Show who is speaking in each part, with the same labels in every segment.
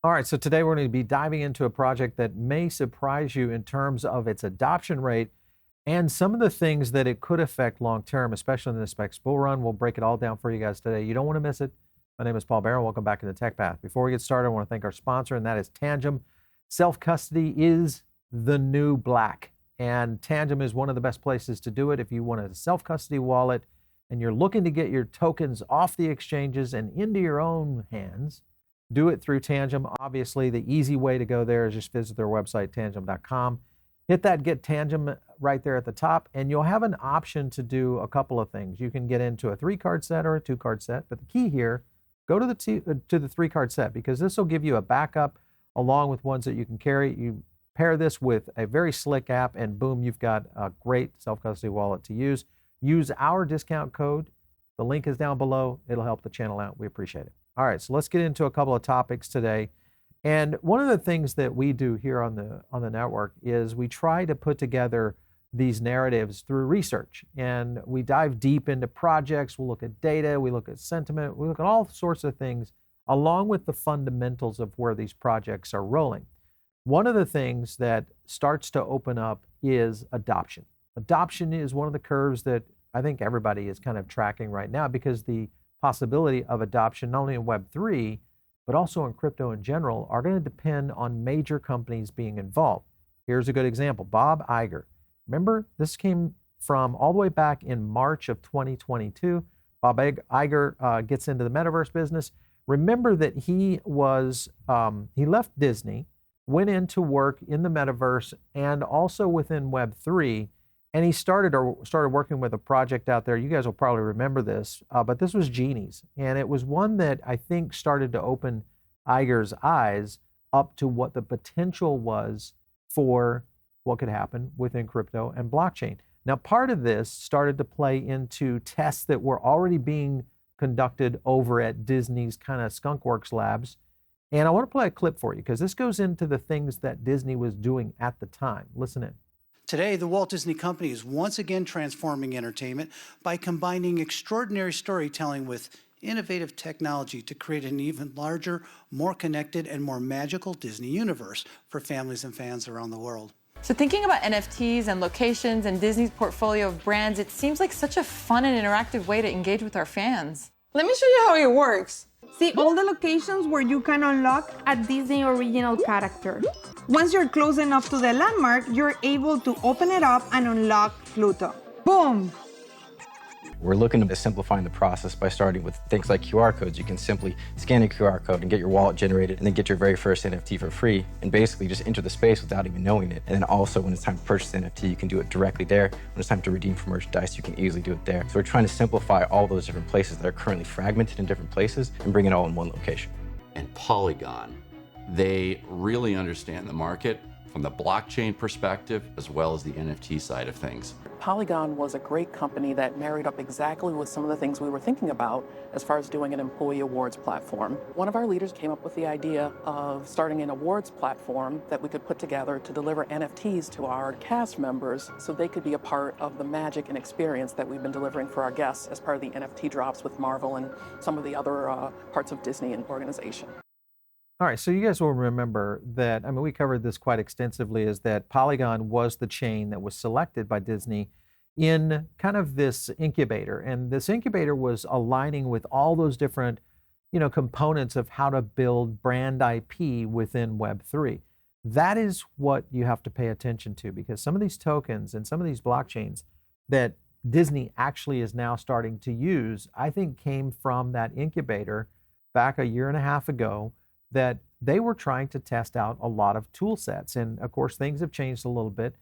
Speaker 1: All right, so today we're going to be diving into a project that may surprise you in terms of its adoption rate and some of the things that it could affect long-term, especially in this next bull run. We'll break it all down for you guys today. You don't want to miss it. My name is Paul Barron. Welcome back to the Tech Path. Before we get started, I want to thank our sponsor, and that is Tangem. Self-custody is the new black, and Tangem is one of the best places to do it. If you want a self-custody wallet and you're looking to get your tokens off the exchanges and into your own hands, do it through Tangem. Obviously, the easy way to go there is just visit their website, tangem.com. Hit that Get Tangem right there at the top, and you'll have an option to do a couple of things. You can get into a 3-card set or a 2-card set, but the key here, go to the 3-card set, because this will give you a backup along with ones that you can carry. You pair this with a very slick app, and boom, you've got a great self-custody wallet to use. Use our discount code. The link is down below. It'll help the channel out. We appreciate it. All right, so let's get into a couple of topics today. And one of the things that we do here on the network is we try to put together these narratives through research. And we dive deep into projects, we'll look at data, we look at sentiment, we look at all sorts of things, along with the fundamentals of where these projects are rolling. One of the things that starts to open up is adoption. Adoption is one of the curves that I think everybody is kind of tracking right now, because the possibility of adoption, not only in Web3, but also in crypto in general, are going to depend on major companies being involved. Here's a good example, Bob Iger. Remember, this came from all the way back in March of 2022. Bob Iger gets into the metaverse business. Remember that he left Disney, went into work in the metaverse and also within Web3. And he started working with a project out there. You guys will probably remember this, but this was Genies. And it was one that I think started to open Iger's eyes up to what the potential was for what could happen within crypto and blockchain. Now, part of this started to play into tests that were already being conducted over at Disney's kind of skunkworks labs. And I want to play a clip for you, because this goes into the things that Disney was doing at the time. Listen in.
Speaker 2: Today, the Walt Disney Company is once again transforming entertainment by combining extraordinary storytelling with innovative technology to create an even larger, more connected, and more magical Disney universe for families and fans around the world.
Speaker 3: So thinking about NFTs and locations and Disney's portfolio of brands, it seems like such a fun and interactive way to engage with our fans.
Speaker 4: Let me show you how it works.
Speaker 5: See all the locations where you can unlock a Disney original character. Once you're close enough to the landmark, you're able to open it up and unlock Pluto. Boom!
Speaker 6: We're looking to simplifying the process by starting with things like QR codes. You can simply scan a QR code and get your wallet generated, and then get your very first NFT for free, and basically just enter the space without even knowing it. And then also, when it's time to purchase the NFT, you can do it directly there. When it's time to redeem for merchandise, you can easily do it there. So we're trying to simplify all those different places that are currently fragmented in different places and bring it all in one location.
Speaker 7: And Polygon, they really understand the market from the blockchain perspective as well as the NFT side of things.
Speaker 8: Polygon was a great company that married up exactly with some of the things we were thinking about as far as doing an employee awards platform. One of our leaders came up with the idea of starting an awards platform that we could put together to deliver NFTs to our cast members so they could be a part of the magic and experience that we've been delivering for our guests as part of the NFT drops with Marvel and some of the other parts of Disney and organization.
Speaker 1: All right, so you guys will remember that, I mean, we covered this quite extensively, is that Polygon was the chain that was selected by Disney in kind of this incubator. And this incubator was aligning with all those different, components of how to build brand IP within Web3. That is what you have to pay attention to, because some of these tokens and some of these blockchains that Disney actually is now starting to use, I think came from that incubator back a year and a half ago, that they were trying to test out a lot of tool sets. And of course, things have changed a little bit.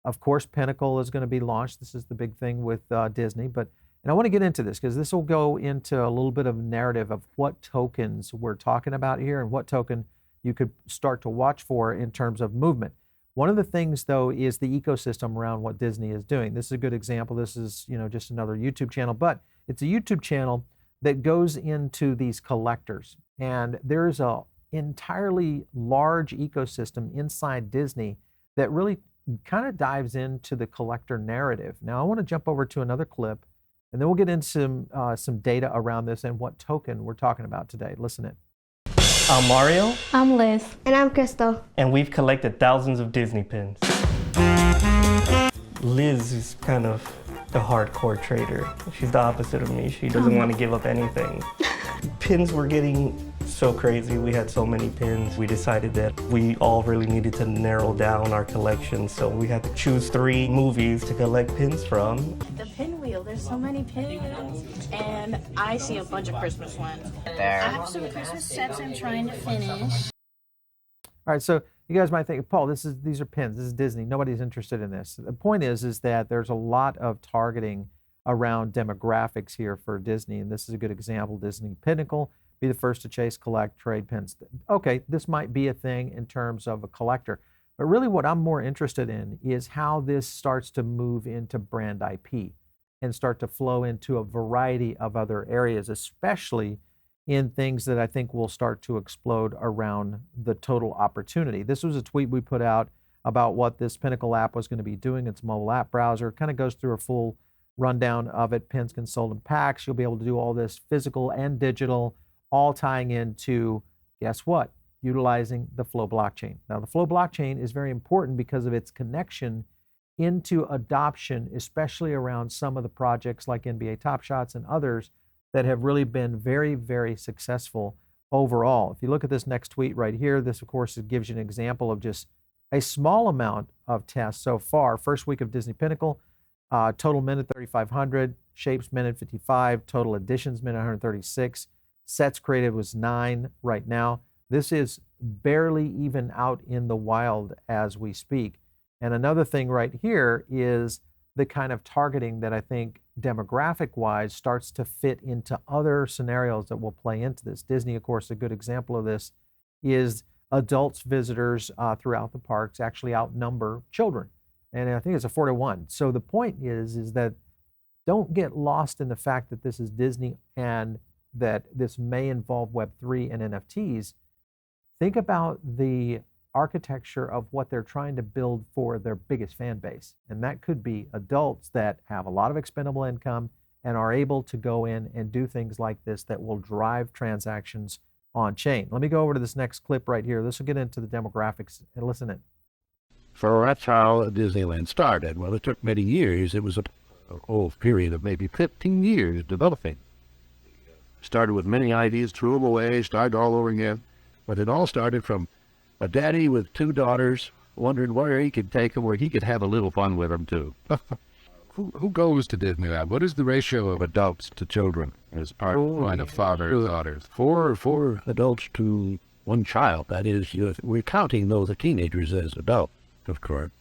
Speaker 1: Of course, Pinnacle is going to be launched. This is the big thing with Disney. And I want to get into this, because this will go into a little bit of narrative of what tokens we're talking about here and what token you could start to watch for in terms of movement. One of the things, though, is the ecosystem around what Disney is doing. This is a good example. This is, just another YouTube channel, but it's a YouTube channel that goes into these collectors. And there's a entirely large ecosystem inside Disney that really kind of dives into the collector narrative. Now, I want to jump over to another clip, and then we'll get into some data around this and what token we're talking about today. Listen in.
Speaker 9: I'm Mario.
Speaker 10: I'm Liz. And I'm Crystal.
Speaker 9: And we've collected thousands of Disney pins. Liz is kind of the hardcore trader. She's the opposite of me. She doesn't want to give up anything. Pins were getting so crazy. We had so many pins. We decided that we all really needed to narrow down our collection, so we had to choose 3 movies to collect pins from.
Speaker 11: The pinwheel, there's so many pins, and I see a bunch of Christmas ones. I have some Christmas sets I'm trying to finish.
Speaker 1: All right, so you guys might think, Paul, these are pins. This is Disney. Nobody's interested in this. The point is that there's a lot of targeting around demographics here for Disney, and this is a good example. Disney Pinnacle, be the first to chase, collect, trade pins. Okay, this might be a thing in terms of a collector, but really what I'm more interested in is how this starts to move into brand IP and start to flow into a variety of other areas, especially in things that I think will start to explode around the total opportunity. This was a tweet we put out about what this Pinnacle app was going to be doing. It's a mobile app browser. It kind of goes through a full rundown of it. Pins can sold in packs. You'll be able to do all this physical and digital, all tying into, guess what? Utilizing the Flow blockchain. Now, the Flow blockchain is very important because of its connection into adoption, especially around some of the projects like NBA Top Shots and others that have really been very, very successful overall. If you look at this next tweet right here, this, of course, gives you an example of just a small amount of tests so far. First week of Disney Pinnacle, total minute 3,500, shapes minute 55, total editions minute 136, sets created was 9 right now. This is barely even out in the wild as we speak. And another thing right here is the kind of targeting that I think demographic-wise starts to fit into other scenarios that will play into this. Disney, of course, a good example of this is adults, visitors throughout the parks actually outnumber children. And I think it's a 4-to-1. So the point is that don't get lost in the fact that this is Disney and that this may involve Web3 and NFTs. Think about the architecture of what they're trying to build for their biggest fan base. And that could be adults that have a lot of expendable income and are able to go in and do things like this that will drive transactions on chain. Let me go over to this next clip right here. This will get into the demographics and listen in.
Speaker 12: So that's how Disneyland started. Well, it took many years. It was a whole period of maybe 15 years developing. Started with many ideas, threw them away, started all over again. But it all started from a daddy with 2 daughters wondering where he could take them, where he could have a little fun with them too.
Speaker 13: Who goes to Disneyland? What is the ratio of adults to children as part of fathers, daughters?
Speaker 12: 4 adults to 1 child. That is, we're counting those teenagers as adults, of course.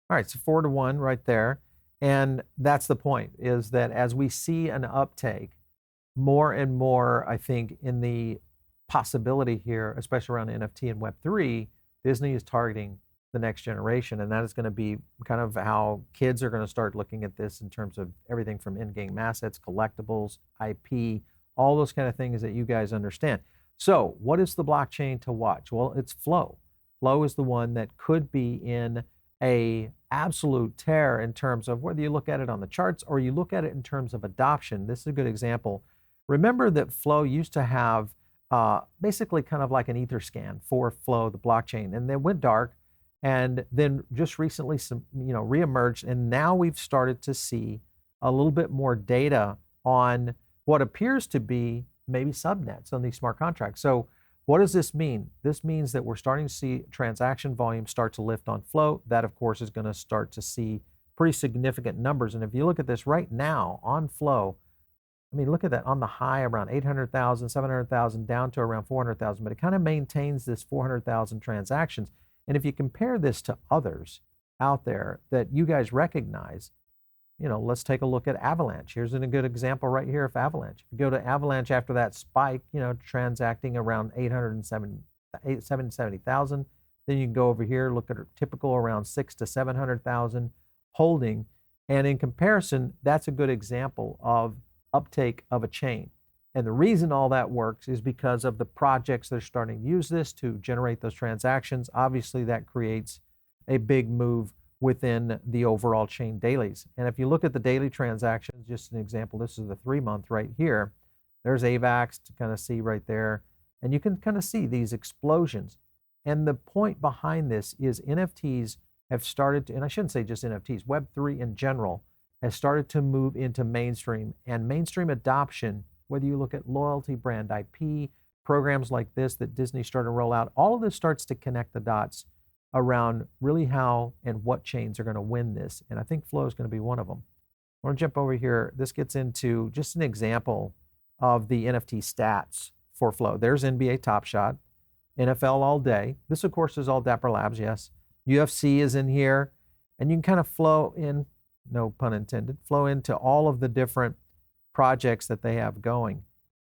Speaker 1: All right, so 4-to-1 right there. And that's the point, is that as we see an uptake, more and more, I think, in the possibility here, especially around NFT and Web3, Disney is targeting the next generation, and that is going to be kind of how kids are going to start looking at this in terms of everything from in-game assets, collectibles, IP, all those kind of things that you guys understand. So what is the blockchain to watch? Well, it's Flow. Flow is the one that could be in a absolute tear in terms of whether you look at it on the charts or you look at it in terms of adoption. This is a good example. Remember that Flow used to have basically kind of like an Ether scan for Flow, the blockchain, and they went dark, and then just recently some, reemerged, and now we've started to see a little bit more data on what appears to be maybe subnets on these smart contracts. So what does this mean? This means that we're starting to see transaction volume start to lift on Flow. That, of course, is going to start to see pretty significant numbers. And if you look at this right now on Flow, I mean, look at that on the high around 800,000, 700,000 down to around 400,000, but it kind of maintains this 400,000 transactions. And if you compare this to others out there that you guys recognize, let's take a look at Avalanche. Here's a good example right here of Avalanche. If you go to Avalanche after that spike, transacting around 770,000, then you can go over here, look at a typical around 600,000 to 700,000 holding. And in comparison, that's a good example of uptake of a chain. And the reason all that works is because of the projects that are starting to use this to generate those transactions. Obviously, that creates a big move within the overall chain dailies. And if you look at the daily transactions, just an example, this is the 3-month right here. There's AVAX to kind of see right there. And you can kind of see these explosions. And the point behind this is NFTs have started to, and I shouldn't say just NFTs, Web3 in general has started to move into mainstream. And mainstream adoption, whether you look at loyalty, brand IP, programs like this that Disney started to roll out, all of this starts to connect the dots around really how and what chains are going to win this. And I think Flow is going to be one of them. I want to jump over here. This gets into just an example of the NFT stats for Flow. There's NBA Top Shot, NFL All Day. This, of course, is all Dapper Labs, yes. UFC is in here. And you can kind of flow in, no pun intended, flow into all of the different projects that they have going.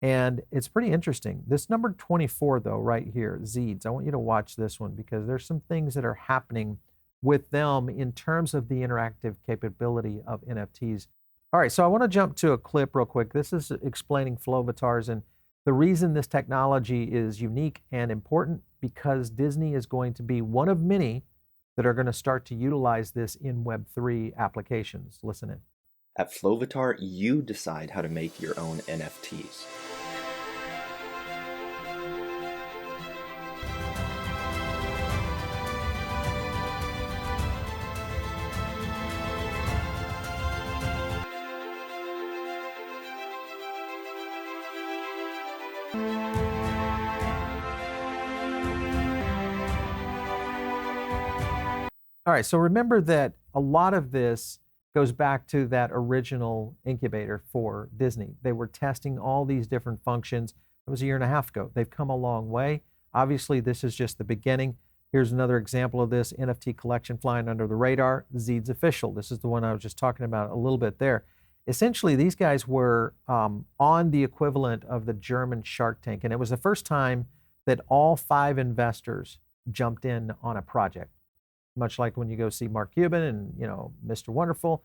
Speaker 1: And it's pretty interesting. This number 24, though, right here, Zeedz, I want you to watch this one because there's some things that are happening with them in terms of the interactive capability of NFTs. All right, so I want to jump to a clip real quick. This is explaining Flovatars, and the reason this technology is unique and important because Disney is going to be one of many that are going to start to utilize this in Web3 applications. Listen in.
Speaker 14: At Flovatar, you decide how to make your own NFTs.
Speaker 1: All right, so remember that a lot of this goes back to that original incubator for Disney. They were testing all these different functions. It was a year and a half ago. They've come a long way. Obviously, this is just the beginning. Here's another example of this NFT collection flying under the radar, Zeedz Official. This is the one I was just talking about a little bit there. Essentially, these guys were on the equivalent of the German Shark Tank, and it was the first time that all 5 investors jumped in on a project. Much like when you go see Mark Cuban and, you know, Mr. Wonderful.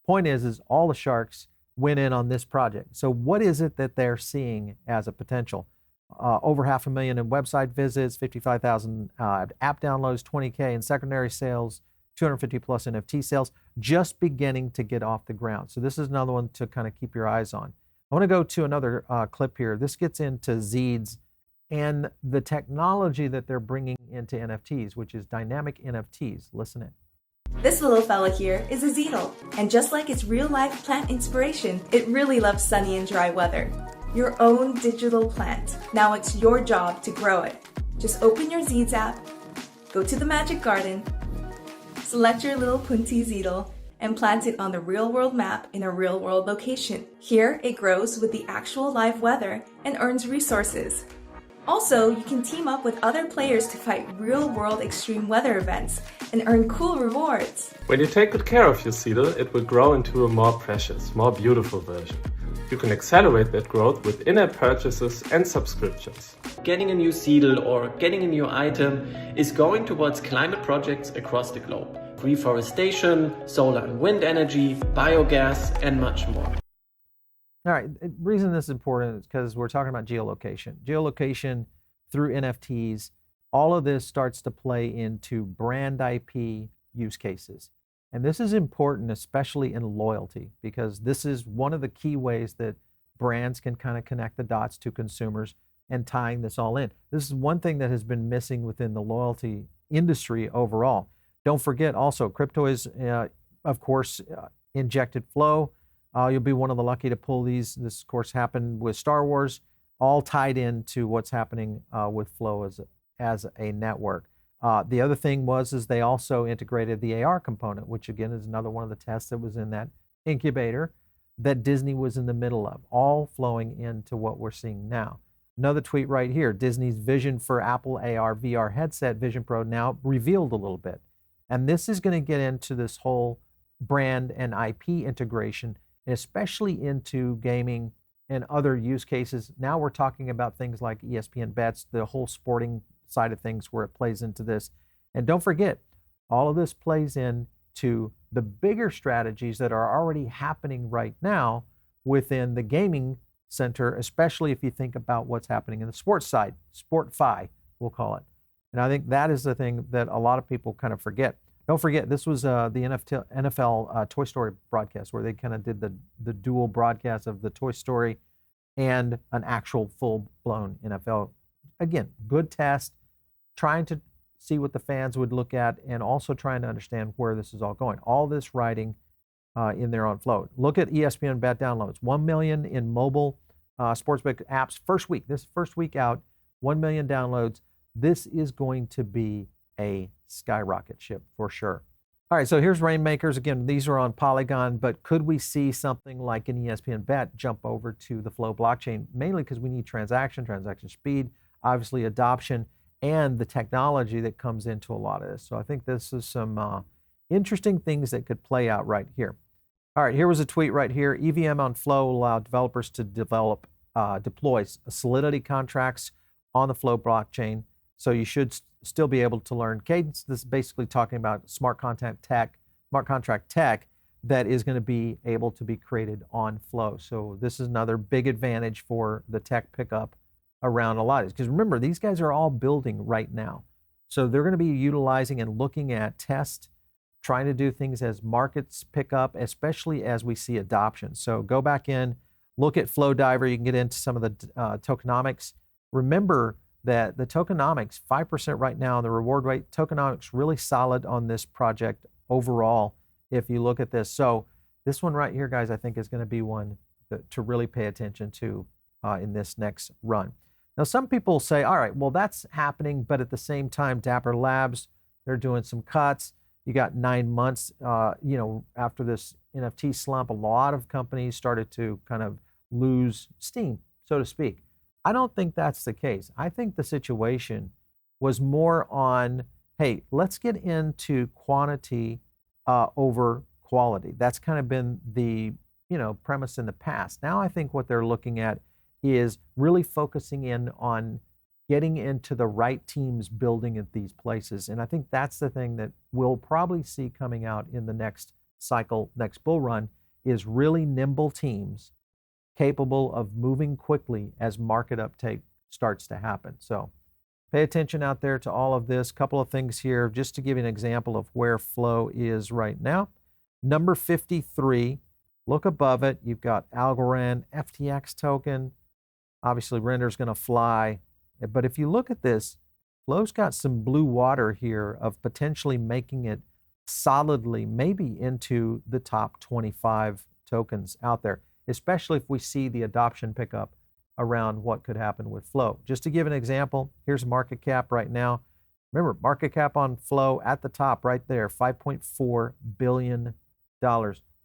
Speaker 1: Point is all the sharks went in on this project. So what is it that they're seeing as a potential? Over 500,000 in website visits, 55,000 app downloads, 20K in secondary sales, 250 plus NFT sales, just beginning to get off the ground. So this is another one to kind of keep your eyes on. I want to go to another clip here. This gets into Zeedz and the technology that they're bringing into NFTs, which is dynamic NFTs. Listen in.
Speaker 15: This little fella here is a Zeedle, and just like its real-life plant inspiration, it really loves sunny and dry weather. Your own digital plant. Now it's your job to grow it. Just open your Zeedz app, go to the Magic Garden, select your little Punti Zeedle, and plant it on the real-world map in a real-world location. Here, it grows with the actual live weather and earns resources. Also, you can team up with other players to fight real-world extreme weather events and earn cool rewards.
Speaker 16: When you take good care of your Zeedle, it will grow into a more precious, more beautiful version. You can accelerate that growth with in-app purchases and subscriptions.
Speaker 17: Getting a new Zeedle or getting a new item is going towards climate projects across the globe. Reforestation, solar and wind energy, biogas, and much more.
Speaker 1: All right, the reason this is important is because we're talking about geolocation. Geolocation through NFTs, all of this starts to play into brand IP use cases. And this is important, especially in loyalty, because this is one of the key ways that brands can kind of connect the dots to consumers and tying this all in. This is one thing that has been missing within the loyalty industry overall. Don't forget also, Cryptoys, of course, injected Flow. You'll be one of the lucky to pull these. This, of course, happened with Star Wars, all tied into what's happening with Flow as a network. The other thing is they also integrated the AR component, which again is another one of the tests that was in that incubator that Disney was in the middle of, all flowing into what we're seeing now. Another tweet right here, Disney's vision for Apple AR VR headset Vision Pro now revealed a little bit. And this is going to get into this whole brand and IP integration, and especially into gaming and other use cases. Now we're talking about things like ESPN bets, the whole sporting side of things where it plays into this. And don't forget, all of this plays into the bigger strategies that are already happening right now within the gaming center, especially if you think about what's happening in the sports side, Sport-Fi, we'll call it. And I think that is the thing that a lot of people kind of forget. Don't forget, this was the NFL Toy Story broadcast where they kind of did the dual broadcast of the Toy Story and an actual full-blown NFL again, good test, trying to see what the fans would look at and also trying to understand where this is all going. All this writing in there on Flow. Look at ESPN bet downloads. 1 million in mobile sportsbook apps first week. This first week out, 1 million downloads. This is going to be a skyrocket ship for sure. All right, so here's Rainmakers. Again, these are on Polygon, but could we see something like an ESPN bet jump over to the Flow blockchain? Mainly because we need transaction speed, obviously adoption, and the technology that comes into a lot of this. So I think this is some interesting things that could play out right here. All right, here was a tweet right here. EVM on Flow will allow developers to deploy Solidity contracts on the Flow blockchain. So you should still be able to learn Cadence. This is basically talking about smart contract tech that is going to be able to be created on Flow. So this is another big advantage for the tech pickup around a lot of this. Because remember, these guys are all building right now. So they're going to be utilizing and looking at test, trying to do things as markets pick up, especially as we see adoption. So go back in, look at Flow Diver. You can get into some of the tokenomics. Remember that the tokenomics, 5% right now on the reward rate, tokenomics really solid on this project overall if you look at this. So this one right here, guys, I think is going to be one to really pay attention to in this next run. Now, some people say, all right, well, that's happening, but at the same time, Dapper Labs, they're doing some cuts. You got 9 months, after this NFT slump, a lot of companies started to kind of lose steam, so to speak. I don't think that's the case. I think the situation was more on, hey, let's get into quantity over quality. That's kind of been the premise in the past. Now I think what they're looking at is really focusing in on getting into the right teams building at these places. And I think that's the thing that we'll probably see coming out in the next cycle, next bull run, is really nimble teams capable of moving quickly as market uptake starts to happen. So pay attention out there to all of this. Couple of things here, just to give you an example of where Flow is right now. Number 53, look above it. You've got Algorand, FTX token. Obviously, render's going to fly. But if you look at this, Flow's got some blue water here of potentially making it solidly maybe into the top 25 tokens out there, especially if we see the adoption pick up around what could happen with Flow. Just to give an example, here's market cap right now. Remember, market cap on Flow at the top right there, $5.4 billion,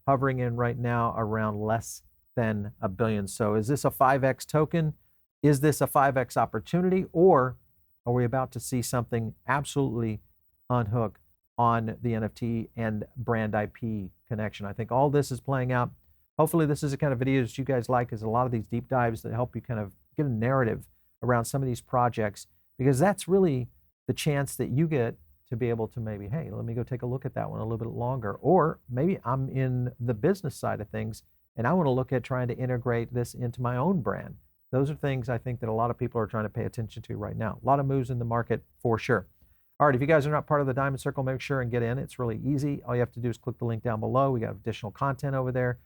Speaker 1: hovering in right now around less than $1 billion. So is this a 5X token? Is this a 5X opportunity? Or are we about to see something absolutely unhook on the NFT and brand IP connection? I think all this is playing out. Hopefully this is the kind of videos you guys like, is a lot of these deep dives that help you kind of get a narrative around some of these projects, because that's really the chance that you get to be able to maybe, hey, let me go take a look at that one a little bit longer. Or maybe I'm in the business side of things and I want to look at trying to integrate this into my own brand. Those are things I think that a lot of people are trying to pay attention to right now. A lot of moves in the market for sure. All right, if you guys are not part of the Diamond Circle, make sure and get in. It's really easy. All you have to do is click the link down below. We got additional content over there.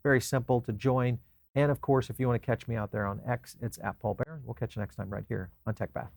Speaker 1: Very simple to join. And of course, if you want to catch me out there on X, it's @PaulBaron. We'll catch you next time right here on TechBath.